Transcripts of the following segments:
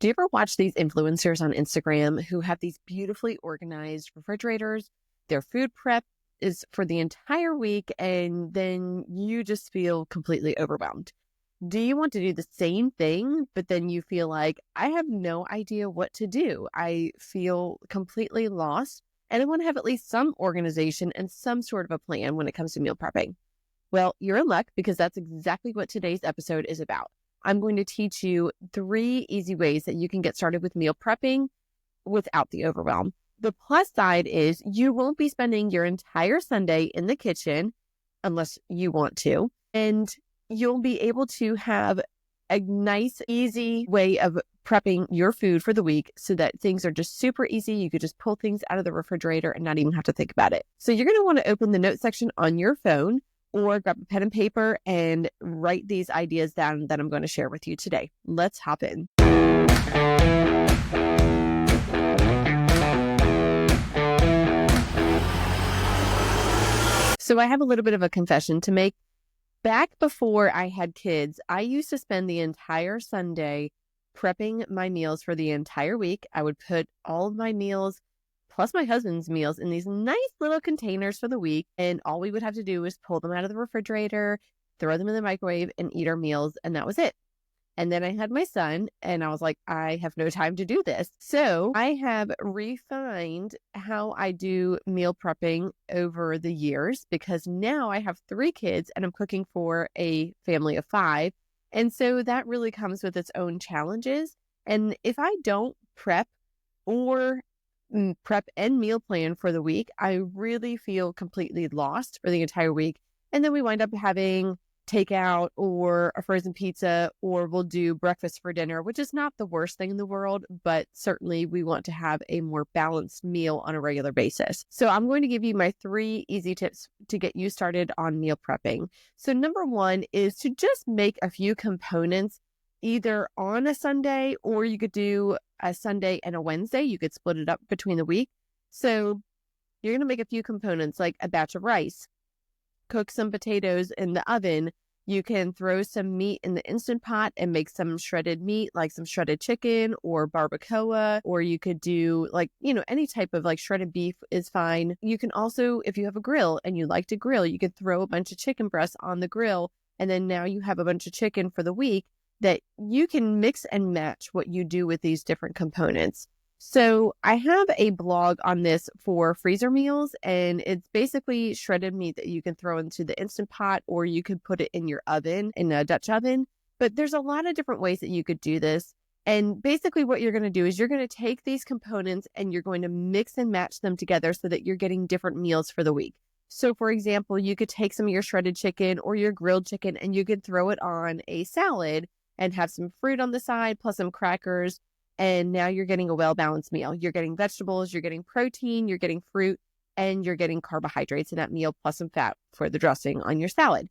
Do you ever watch these influencers on Instagram who have these beautifully organized refrigerators? Their food prep is for the entire week, and then you just feel completely overwhelmed. Do you want to do the same thing, but then you feel like, I have no idea what to do? I feel completely lost, and I want to have at least some organization and some sort of a plan when it comes to meal prepping. Well, you're in luck because that's exactly what today's episode is about. I'm going to teach you 3 easy ways that you can get started with meal prepping without the overwhelm. The plus side is you won't be spending your entire Sunday in the kitchen unless you want to, and you'll be able to have a nice, easy way of prepping your food for the week so that things are just super easy. You could just pull things out of the refrigerator and not even have to think about it. So you're going to want to open the notes section on your phone or grab a pen and paper and write these ideas down that I'm going to share with you today. Let's hop in. So I have a little bit of a confession to make. Back before I had kids, I used to spend the entire Sunday prepping my meals for the entire week. I would put all of my meals plus my husband's meals in these nice little containers for the week. And all we would have to do was pull them out of the refrigerator, throw them in the microwave, and eat our meals. And that was it. And then I had my son, and I was like, I have no time to do this. So I have refined how I do meal prepping over the years because now I have 3 kids and I'm cooking for a family of 5. And so that really comes with its own challenges. And if I don't prep or prep and meal plan for the week, I really feel completely lost for the entire week. And then we wind up having takeout or a frozen pizza, or we'll do breakfast for dinner, which is not the worst thing in the world, but certainly we want to have a more balanced meal on a regular basis. So I'm going to give you my 3 easy tips to get you started on meal prepping. So number 1 is to just make a few components either on a Sunday, or you could do a Sunday and a Wednesday. You could split it up between the week. So you're going to make a few components like a batch of rice, cook some potatoes in the oven. You can throw some meat in the Instant Pot and make some shredded meat, like some shredded chicken or barbacoa, or you could do any type of shredded beef is fine. You can also, if you have a grill and you like to grill, you could throw a bunch of chicken breasts on the grill. And then now you have a bunch of chicken for the week that you can mix and match what you do with these different components. So I have a blog on this for freezer meals, and it's basically shredded meat that you can throw into the Instant Pot, or you could put it in your oven, in a Dutch oven. But there's a lot of different ways that you could do this. And basically what you're going to do is you're going to take these components and you're going to mix and match them together so that you're getting different meals for the week. So for example, you could take some of your shredded chicken or your grilled chicken and you could throw it on a salad and have some fruit on the side plus some crackers. And now you're getting a well-balanced meal. You're getting vegetables, you're getting protein, you're getting fruit, and you're getting carbohydrates in that meal plus some fat for the dressing on your salad.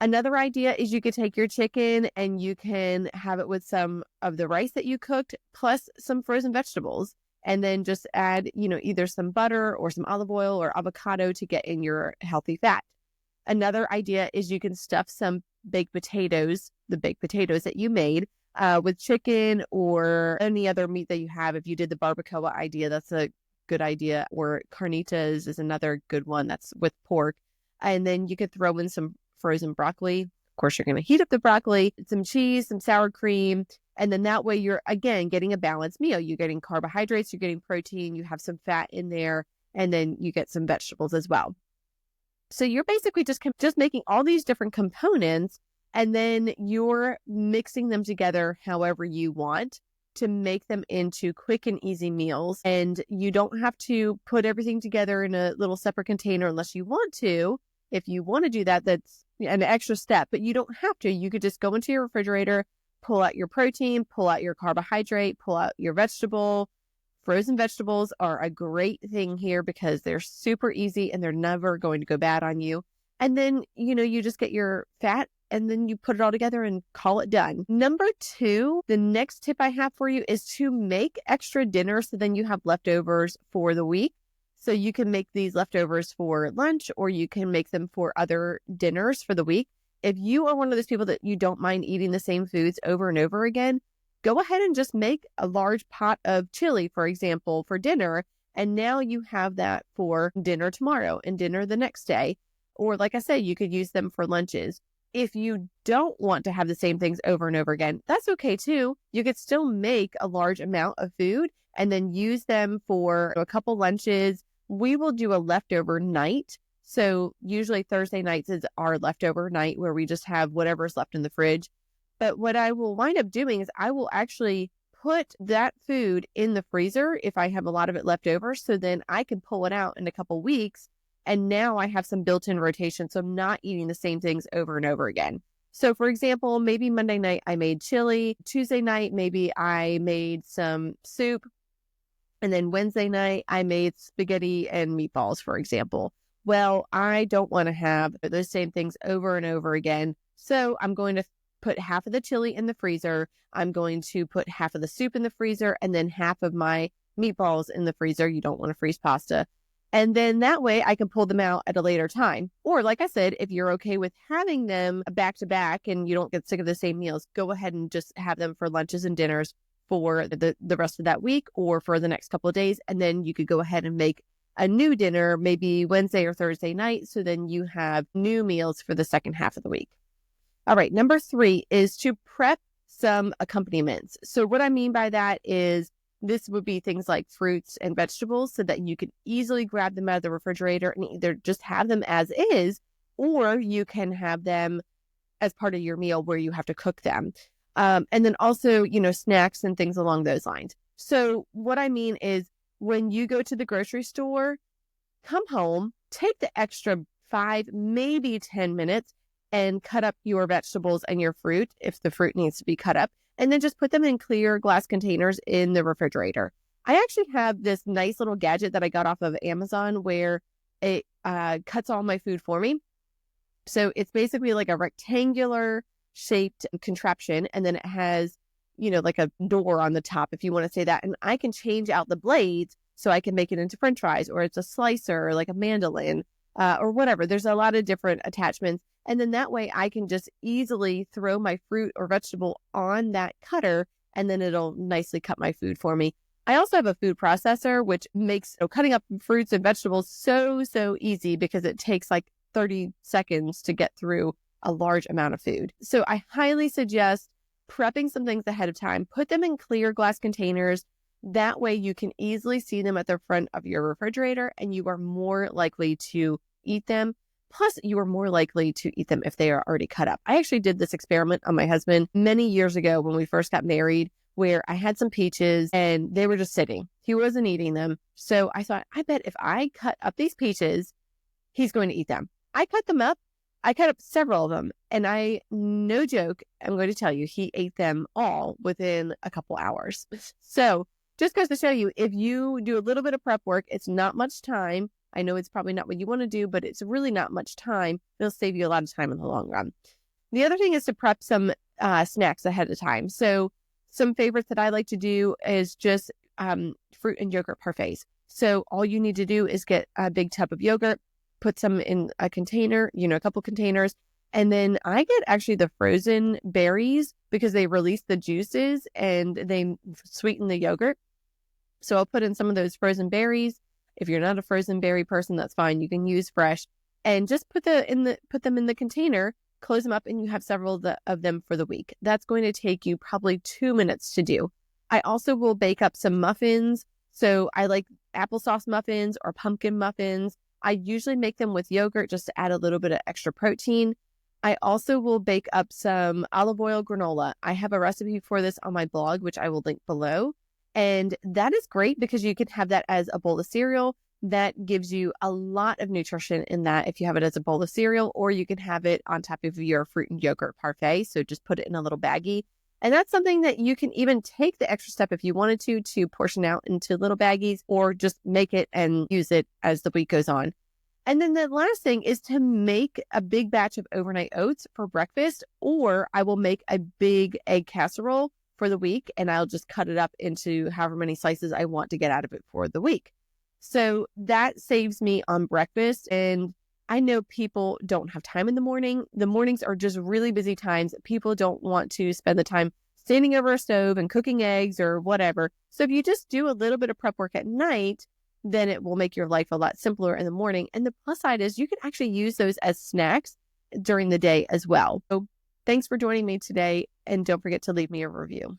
Another idea is you could take your chicken and you can have it with some of the rice that you cooked plus some frozen vegetables. And then just add, either some butter or some olive oil or avocado to get in your healthy fat. Another idea is you can stuff some baked potatoes, the baked potatoes that you made, with chicken or any other meat that you have. If you did the barbacoa idea, that's a good idea. Or carnitas is another good one that's with pork. And then you could throw in some frozen broccoli. Of course, you're going to heat up the broccoli, some cheese, some sour cream. And then that way you're, again, getting a balanced meal. You're getting carbohydrates, you're getting protein, you have some fat in there, and then you get some vegetables as well. So you're basically just making all these different components, and then you're mixing them together however you want to make them into quick and easy meals. And you don't have to put everything together in a little separate container unless you want to. If you want to do that, that's an extra step, but you don't have to. You could just go into your refrigerator, pull out your protein, pull out your carbohydrate, pull out your vegetable. Frozen vegetables are a great thing here because they're super easy and they're never going to go bad on you. And then, you just get your fat and then you put it all together and call it done. Number 2, the next tip I have for you is to make extra dinner so then you have leftovers for the week. So you can make these leftovers for lunch or you can make them for other dinners for the week. If you are one of those people that you don't mind eating the same foods over and over again, go ahead and just make a large pot of chili, for example, for dinner. And now you have that for dinner tomorrow and dinner the next day. Or like I said, you could use them for lunches. If you don't want to have the same things over and over again, that's okay too. You could still make a large amount of food and then use them for a couple lunches. We will do a leftover night. So usually Thursday nights is our leftover night where we just have whatever's left in the fridge. But what I will wind up doing is I will actually put that food in the freezer if I have a lot of it left over. So then I can pull it out in a couple weeks. And now I have some built-in rotation. So I'm not eating the same things over and over again. So for example, maybe Monday night I made chili. Tuesday night, maybe I made some soup. And then Wednesday night I made spaghetti and meatballs, for example. Well, I don't want to have those same things over and over again. So I'm going to put half of the chili in the freezer. I'm going to put half of the soup in the freezer and then half of my meatballs in the freezer. You don't want to freeze pasta. And then that way I can pull them out at a later time. Or like I said, if you're okay with having them back to back and you don't get sick of the same meals, go ahead and just have them for lunches and dinners for the rest of that week or for the next couple of days. And then you could go ahead and make a new dinner, maybe Wednesday or Thursday night. So then you have new meals for the second half of the week. All right. Number 3 is to prep some accompaniments. So what I mean by that is this would be things like fruits and vegetables so that you can easily grab them out of the refrigerator and either just have them as is, or you can have them as part of your meal where you have to cook them. And then also, snacks and things along those lines. So what I mean is when you go to the grocery store, come home, take the extra 5, maybe 10 minutes and cut up your vegetables and your fruit if the fruit needs to be cut up. And then just put them in clear glass containers in the refrigerator. I actually have this nice little gadget that I got off of Amazon where it cuts all my food for me. So it's basically like a rectangular shaped contraption. And then it has, like a door on the top, if you want to say that. And I can change out the blades so I can make it into French fries, or it's a slicer, or like a mandolin, or whatever. There's a lot of different attachments. And then that way I can just easily throw my fruit or vegetable on that cutter and then it'll nicely cut my food for me. I also have a food processor, which makes cutting up fruits and vegetables so easy because it takes like 30 seconds to get through a large amount of food. So I highly suggest prepping some things ahead of time. Put them in clear glass containers. That way you can easily see them at the front of your refrigerator and you are more likely to eat them. Plus, you are more likely to eat them if they are already cut up. I actually did this experiment on my husband many years ago when we first got married, where I had some peaches and they were just sitting. He wasn't eating them. So I thought, I bet if I cut up these peaches, he's going to eat them. I cut them up. I cut up several of them. And no joke, I'm going to tell you, he ate them all within a couple hours. So just goes to show you, if you do a little bit of prep work, it's not much time. I know it's probably not what you want to do, but it's really not much time. It'll save you a lot of time in the long run. The other thing is to prep some snacks ahead of time. So some favorites that I like to do is just fruit and yogurt parfaits. So all you need to do is get a big tub of yogurt, put some in a container, a couple containers. And then I get actually the frozen berries because they release the juices and they sweeten the yogurt. So I'll put in some of those frozen berries. If you're not a frozen berry person, that's fine. You can use fresh and just put them in the container, close them up, and you have several of them for the week. That's going to take you probably 2 minutes to do. I also will bake up some muffins. So I like applesauce muffins or pumpkin muffins. I usually make them with yogurt just to add a little bit of extra protein. I also will bake up some olive oil granola. I have a recipe for this on my blog, which I will link below. And that is great because you can have that as a bowl of cereal. That gives you a lot of nutrition in that if you have it as a bowl of cereal, or you can have it on top of your fruit and yogurt parfait. So just put it in a little baggie. And that's something that you can even take the extra step if you wanted to portion out into little baggies, or just make it and use it as the week goes on. And then the last thing is to make a big batch of overnight oats for breakfast, or I will make a big egg casserole for the week, and I'll just cut it up into however many slices I want to get out of it for the week. So that saves me on breakfast. And I know people don't have time in the morning. The mornings are just really busy times. People don't want to spend the time standing over a stove and cooking eggs or whatever. So if you just do a little bit of prep work at night, then it will make your life a lot simpler in the morning. And the plus side is you can actually use those as snacks during the day as well. So thanks for joining me today. And don't forget to leave me a review.